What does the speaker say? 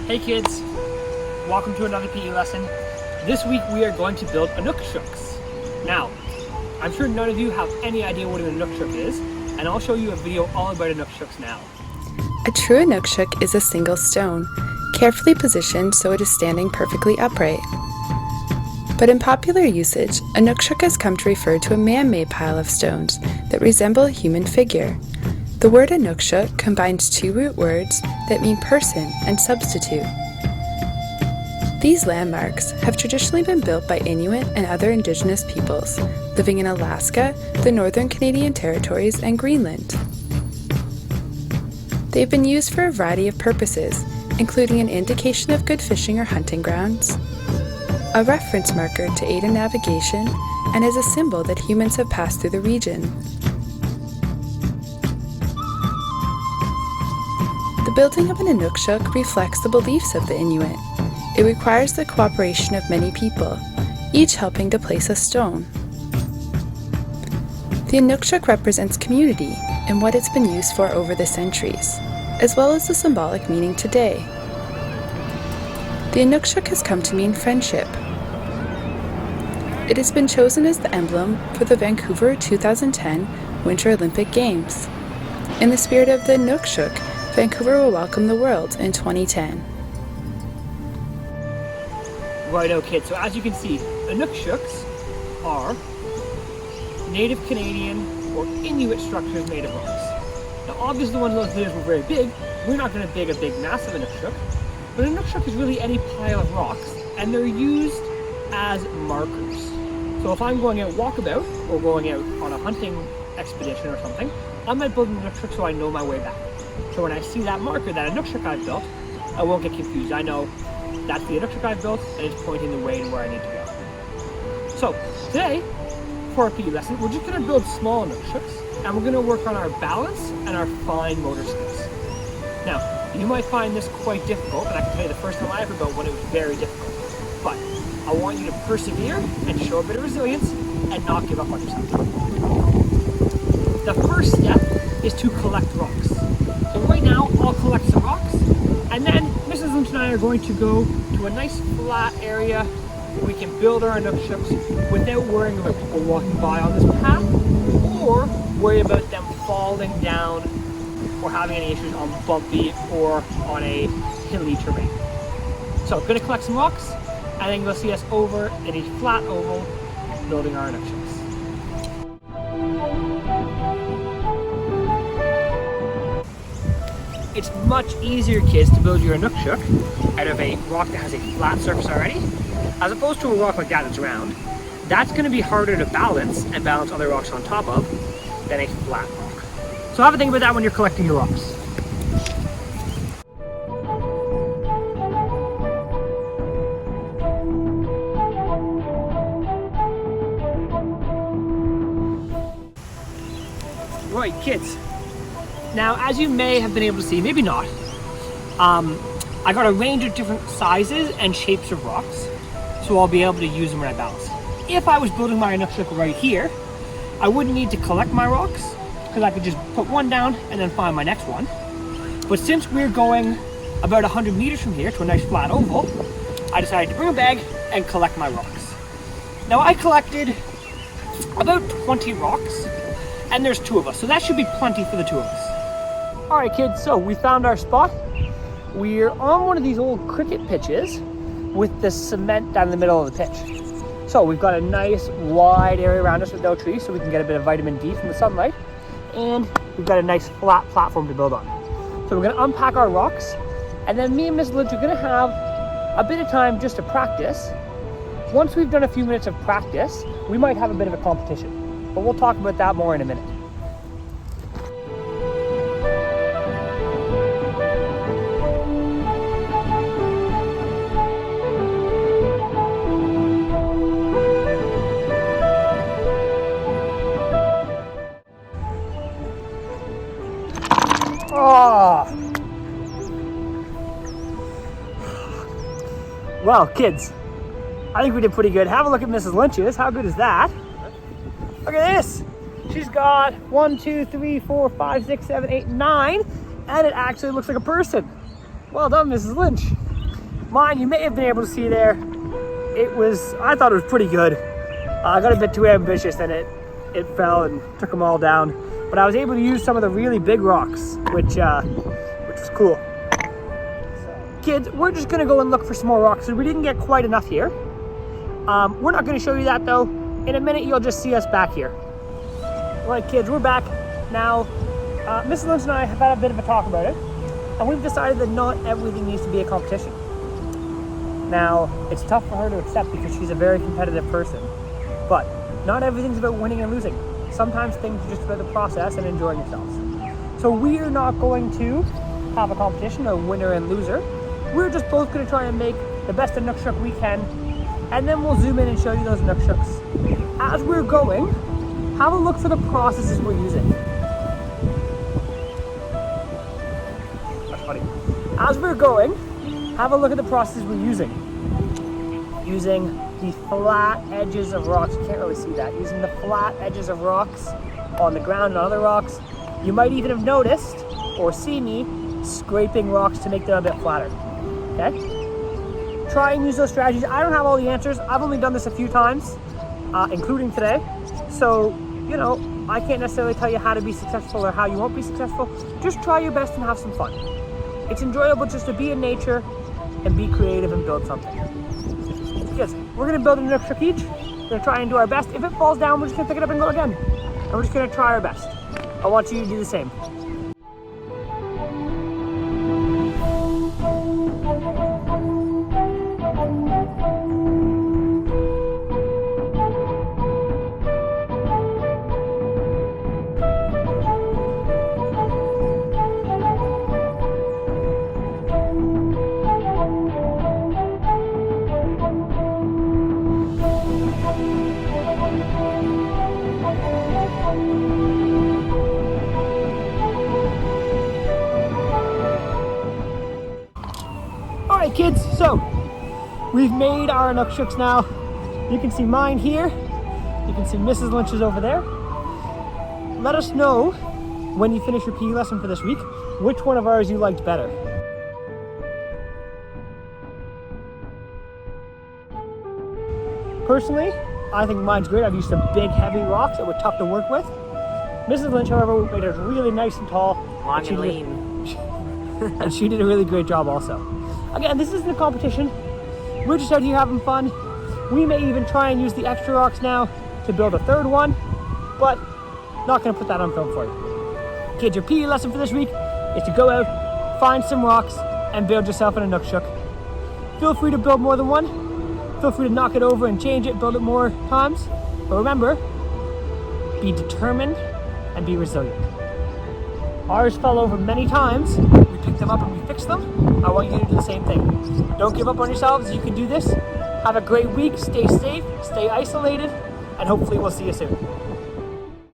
Hey kids, welcome to another PE lesson. This week we are going to build Inukshuks. Now, I'm sure none of you have any idea what an Inukshuk is, and I'll show you a video all about Inukshuks now. A true Inukshuk is a single stone, carefully positioned so it is standing perfectly upright. But in popular usage, Inukshuk has come to refer to a man-made pile of stones that resemble a human figure. The word Inukshuk combines two root words that mean person and substitute. These landmarks have traditionally been built by Inuit and other indigenous peoples living in Alaska, the Northern Canadian Territories, and Greenland. They've been used for a variety of purposes, including an indication of good fishing or hunting grounds, a reference marker to aid in navigation, and as a symbol that humans have passed through the region. The building of an Inukshuk reflects the beliefs of the Inuit. It requires the cooperation of many people, each helping to place a stone. The Inukshuk represents community and what it's been used for over the centuries, as well as the symbolic meaning today. The Inukshuk has come to mean friendship. It has been chosen as the emblem for the Vancouver 2010 Winter Olympic Games. In the spirit of the Inukshuk, Vancouver will welcome the world in 2010. Righto kids, so as you can see, Inukshuks are native Canadian or Inuit structures made of rocks. Now obviously the ones in those videos were very big. We're not going to dig a big massive Inukshuk, but an Inukshuk is really any pile of rocks, and they're used as markers. So if I'm going out walkabout or going out on a hunting expedition or something, I might build an Inukshuk so I know my way back. So when I see that marker, that Inukshuk I've built, I won't get confused. I know that's the Inukshuk I've built and it's pointing the way to where I need to go. So today, for our PE lesson, we're just going to build small Inukshuks, and we're going to work on our balance and our fine motor skills. Now, you might find this quite difficult, and I can tell you the first time I ever built one, it was very difficult. But I want you to persevere and show a bit of resilience and not give up on yourself. The first step is to collect rocks. So right now, I'll collect some rocks, and then Mrs. Lynch and I are going to go to a nice flat area where we can build our Inukshuks without worrying about people walking by on this path, or worry about them falling down or having any issues on bumpy or on a hilly terrain. So I'm going to collect some rocks, and then you'll see us over in a flat oval building our Inukshuks. It's much easier, kids, to build your Inukshuk out of a rock that has a flat surface already, as opposed to a rock like that that's round. That's going to be harder to balance and balance other rocks on top of than a flat rock. So have a think about that when you're collecting your rocks. Right, kids. Now, as you may have been able to see, maybe not, I got a range of different sizes and shapes of rocks, so I'll be able to use them when I balance. If I was building my Inukshuk right here, I wouldn't need to collect my rocks, because I could just put one down and then find my next one. But since we're going about 100 meters from here to a nice flat oval, I decided to bring a bag and collect my rocks. Now, I collected about 20 rocks, and there's two of us, so that should be plenty for the two of us. All right, kids, so we found our spot. We're on one of these old cricket pitches with the cement down the middle of the pitch. So we've got a nice wide area around us with no trees, so we can get a bit of vitamin D from the sunlight. And we've got a nice flat platform to build on. So we're gonna unpack our rocks, and then me and Miss Lynch are gonna have a bit of time just to practice. Once we've done a few minutes of practice, we might have a bit of a competition, but we'll talk about that more in a minute. Oh. Well, kids, I think we did pretty good. Have a look at Mrs. Lynch's. How good is that? Look at this. She's got 1, 2, 3, 4, 5, 6, 7, 8, 9, and it actually looks like a person. Well done, Mrs. Lynch. Mine, you may have been able to see there, I thought it was pretty good. I got a bit too ambitious and it fell and took them all down. But I was able to use some of the really big rocks, which was cool. Kids, we're just gonna go and look for some more rocks. So we didn't get quite enough here. We're not gonna show you that though. In a minute, you'll just see us back here. All right, kids, we're back now. Mrs. Lynch and I have had a bit of a talk about it, and we've decided that not everything needs to be a competition. Now, it's tough for her to accept because she's a very competitive person, but not everything's about winning and losing. Sometimes things are just about the process and enjoying yourselves. So we're not going to have a competition, a winner and loser. We're just both going to try and make the best Inukshuk we can, and then we'll zoom in and show you those Inukshuks. As we're going, have a look for the processes we're using. That's funny. As we're going, have a look at the processes we're using. Using the flat edges of rocks, you can't really see that. Using the flat edges of rocks on the ground and other rocks. You might even have noticed or see me scraping rocks to make them a bit flatter, okay? Try and use those strategies. I don't have all the answers. I've only done this a few times, including today. So, you know, I can't necessarily tell you how to be successful or how you won't be successful. Just try your best and have some fun. It's enjoyable just to be in nature and be creative and build something. Yes, we're gonna build an Inukshuk each. We're gonna try and do our best. If it falls down, we're just gonna pick it up and go again. And we're just gonna try our best. I want you to do the same. Alright kids, so we've made our Inukshuks now. You can see mine here. You can see Mrs. Lynch's over there. Let us know when you finish your PE lesson for this week, which one of ours you liked better. Personally, I think mine's great. I've used some big heavy rocks that were tough to work with. Mrs. Lynch, however, made us really nice and tall. Long and lean. And she did a really great job also. Again, this isn't a competition. We're just out here having fun. We may even try and use the extra rocks now to build a third one, but not gonna put that on film for you. Kids, your PE lesson for this week is to go out, find some rocks, and build yourself an Inukshuk. Feel free to build more than one. Feel free to knock it over and change it, build it more times. But remember, be determined and be resilient. Ours fell over many times. We picked them up and we fixed them. I want you to do the same thing. Don't give up on yourselves. You can do this. Have a great week. Stay safe, stay isolated, and hopefully we'll see you soon.